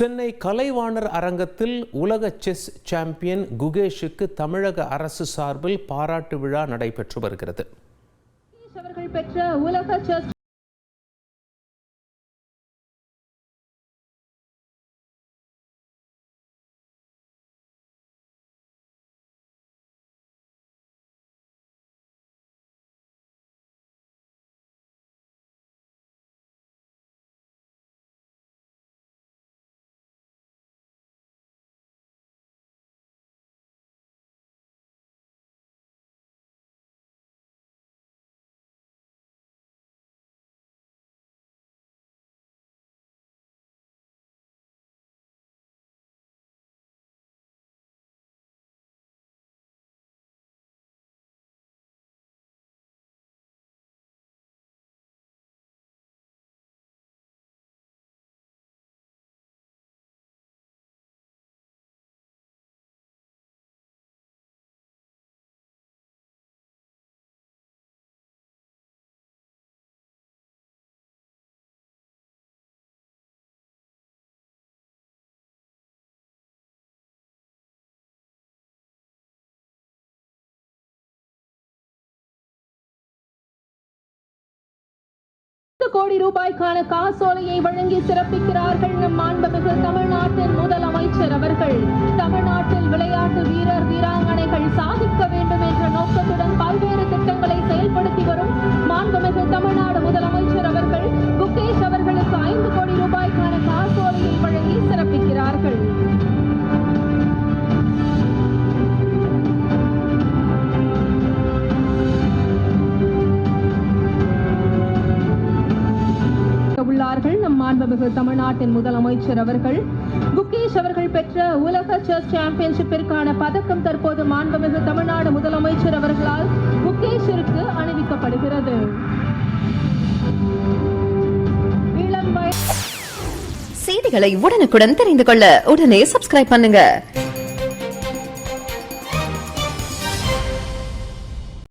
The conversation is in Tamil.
சென்னை கலைவாணர் அரங்கத்தில் உலக செஸ் சாம்பியன் குகேஷுக்கு தமிழக அரசு சார்பில் பாராட்டு விழா நடைபெற்று வருகிறது. அவர்கள் பெற்ற உலக செஸ் கோடி ரூபாய்க்கான காசோலையை வழங்கி சிறப்பிக்கிறார்கள் நம் மாண்புமிகு தமிழ்நாட்டின் முதலமைச்சர் அவர்கள். தமிழ்நாட்டில் விளையாட்டு வீரர் வீராங்கனைகள் சாதிக்க வேண்டும் என்ற நோக்கத்துடன் பல்வேறு திட்டங்களை செயல்படுத்தி வரும் மாண்புமிகு தமிழ்நாடு முதலமைச்சர் அவர்கள் குகேஷ் அவர்களுக்கு 5 கோடி ரூபாய்க்கான காசோலையை வழங்கி சிறப்பிக்கிறார்கள். நம் மாண்புமிகு தமிழ்நாட்டின் முதலமைச்சர் அவர்கள் குகேஷ் அவர்கள் பெற்ற உலக செஸ் சாம்பியன்ஷிப்பிற்கான பதக்கம் தற்போது மாண்புமிகு தமிழ்நாடு முதலமைச்சர் அவர்களால் குகேஷிற்கு அணிவிக்கப்படுகிறது. செய்திகளை உடனுக்குடன் தெரிந்து கொள்ள உடனே சப்ஸ்கிரைப் பண்ணுங்க.